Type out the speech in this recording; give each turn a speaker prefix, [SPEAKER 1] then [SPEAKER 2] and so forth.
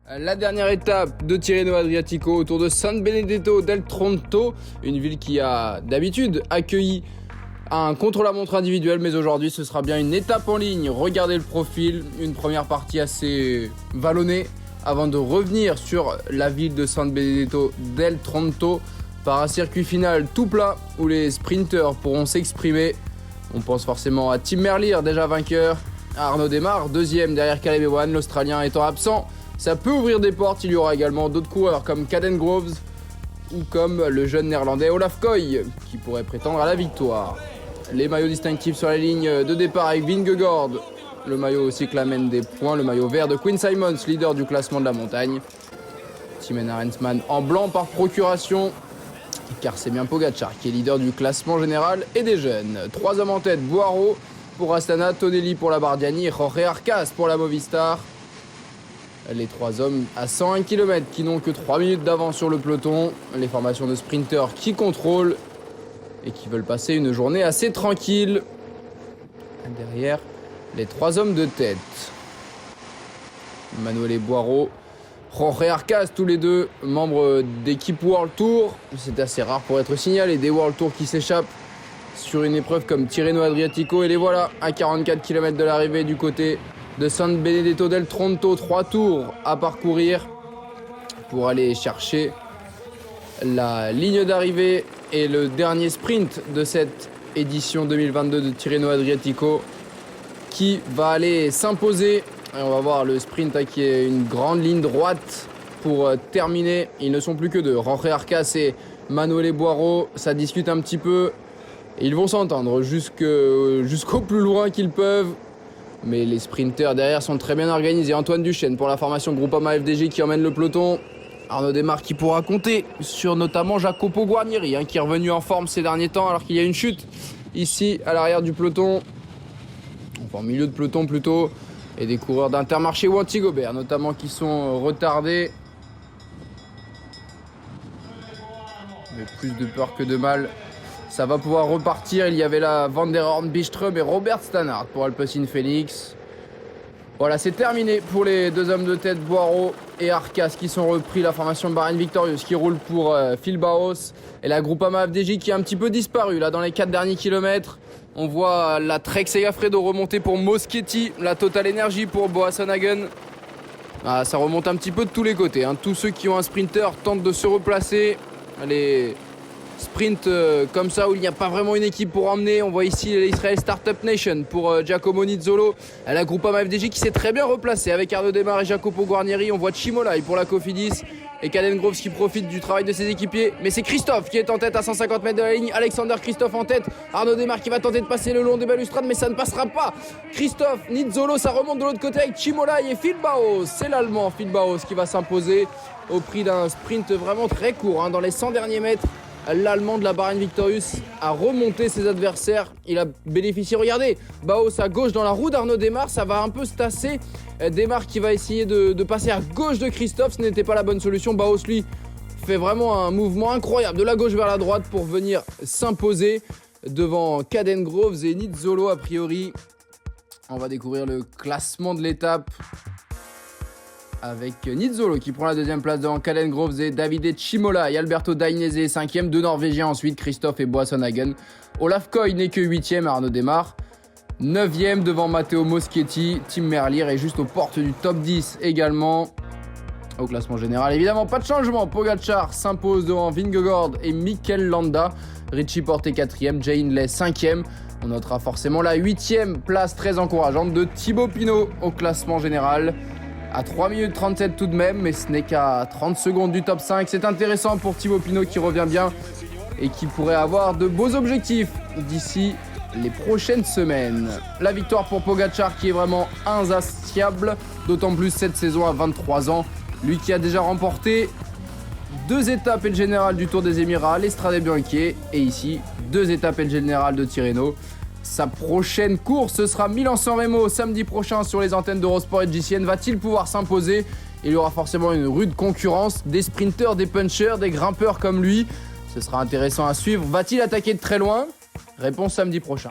[SPEAKER 1] La dernière étape de Tirreno Adriatico autour de San Benedetto del Tronto, une ville qui a d'habitude accueilli un contre-la-montre individuel, mais aujourd'hui ce sera bien une étape en ligne. Regardez le profil, une première partie assez vallonnée avant de revenir sur la ville de San Benedetto del Tronto par un circuit final tout plat où les sprinteurs pourront s'exprimer. On pense forcément à Tim Merlier, déjà vainqueur, à Arnaud Démare, deuxième derrière Caleb Ewan, l'Australien étant absent. Ça peut ouvrir des portes, il y aura également d'autres coureurs comme Caden Groves ou comme le jeune néerlandais Olaf Koy qui pourrait prétendre à la victoire. Les maillots distinctifs sur la ligne de départ avec Vingegaard, le maillot aussi qui l'amène des points, le maillot vert de Quinn Simmons, leader du classement de la montagne. Thymen Arensman en blanc par procuration, car c'est bien Pogacar qui est leader du classement général et des jeunes. 3 hommes en tête, Boiro pour Astana, Tonelli pour la Bardiani et Jorge Arcas pour la Movistar. Les 3 hommes à 101 km qui n'ont que 3 minutes d'avance sur le peloton. Les formations de sprinteurs qui contrôlent et qui veulent passer une journée assez tranquille. Derrière, les 3 hommes de tête. Manuel Boiro, Jorge Arcas, tous les deux membres d'équipe World Tour. C'est assez rare pour être signalé, des World Tour qui s'échappent sur une épreuve comme Tirreno Adriatico. Et les voilà à 44 km de l'arrivée du côté de San Benedetto del Tronto. 3 tours à parcourir pour aller chercher la ligne d'arrivée et le dernier sprint de cette édition 2022 de Tirreno Adriatico qui va aller s'imposer. Et on va voir le sprint qui est une grande ligne droite pour terminer. Ils ne sont plus que 2, Jorge Arcas et Manuel Boiro. Ça discute un petit peu et ils vont s'entendre jusqu'au plus loin qu'ils peuvent. Mais les sprinteurs derrière sont très bien organisés. Antoine Duchesne pour la formation Groupama FDJ qui emmène le peloton. Arnaud Démare qui pourra compter sur notamment Jacopo Guarnieri qui est revenu en forme ces derniers temps alors qu'il y a une chute ici à l'arrière du peloton. Enfin, en milieu de peloton plutôt. Et des coureurs d'Intermarché ou Antigobert notamment qui sont retardés. Mais plus de peur que de mal. Ça va pouvoir repartir. Il y avait là Van der Horn, Byström et Robert Stannard pour Alpecin Phoenix. Voilà, c'est terminé pour les 2 hommes de tête, Boiro et Arcas, qui sont repris. La formation Bahrain Victorious qui roule pour Phil Bauhaus. Et la Groupama FDJ qui a un petit peu disparu là dans les 4 derniers kilomètres. On voit la Trek Segafredo remonter pour Moschetti, la Total Energy pour Boasson Hagen. Ah, ça remonte un petit peu de tous les côtés. Tous ceux qui ont un sprinter tentent de se replacer. Les sprint comme ça où il n'y a pas vraiment une équipe pour emmener. On voit ici l'Israël Startup Nation pour Giacomo Nizzolo. La Groupama FDJ qui s'est très bien replacée avec Arnaud Démare et Jacopo Guarnieri. On voit Chimolai pour la Cofidis et Caden Groves qui profite du travail de ses équipiers. Mais c'est Christophe qui est en tête à 150 mètres de la ligne. Alexander Christophe en tête. Arnaud Démare qui va tenter de passer le long des balustrades mais ça ne passera pas. Christophe, Nizzolo, ça remonte de l'autre côté avec Chimolai et Phil Bauhaus. C'est l'Allemand Phil Bauhaus qui va s'imposer au prix d'un sprint vraiment très court dans les 100 derniers mètres. L'Allemand de la Bahrain Victorious a remonté ses adversaires. Il a bénéficié, regardez, Bauhaus à gauche dans la roue d'Arnaud Démare. Ça va un peu se tasser. Démare qui va essayer de passer à gauche de Christophe. Ce n'était pas la bonne solution. Bauhaus, lui, fait vraiment un mouvement incroyable de la gauche vers la droite pour venir s'imposer devant Caden Groves et Nizzolo a priori. On va découvrir le classement de l'étape avec Nizzolo qui prend la 2e place devant Caden Groves et Davide Chimolai. Alberto Dainese est 5e, 2 Norvégiens ensuite, Christophe et Boasson Hagen. Olaf Koy n'est que 8e, Arnaud Démare 9e devant Matteo Moschetti. Tim Merlier est juste aux portes du top 10 également. Au classement général, évidemment, pas de changement. Pogacar s'impose devant Vingegaard et Mikel Landa. Richie Porte est 4e, Jay Hindley 5e. On notera forcément la 8e place très encourageante de Thibaut Pinot au classement général. À 3 minutes 37 tout de même, mais ce n'est qu'à 30 secondes du top 5. C'est intéressant pour Thibaut Pinot qui revient bien et qui pourrait avoir de beaux objectifs d'ici les prochaines semaines. La victoire pour Pogacar qui est vraiment insatiable, d'autant plus cette saison à 23 ans. Lui qui a déjà remporté 2 étapes et le général du Tour des Émirats, l'Estrade Bianche, et ici 2 étapes et le général de Tirreno. Sa prochaine course, ce sera Milan-San Remo samedi prochain sur les antennes d'Eurosport et JCN. Va-t-il pouvoir s'imposer? Il y aura forcément une rude concurrence, des sprinteurs, des punchers, des grimpeurs comme lui. Ce sera intéressant à suivre. Va-t-il attaquer de très loin? Réponse samedi prochain.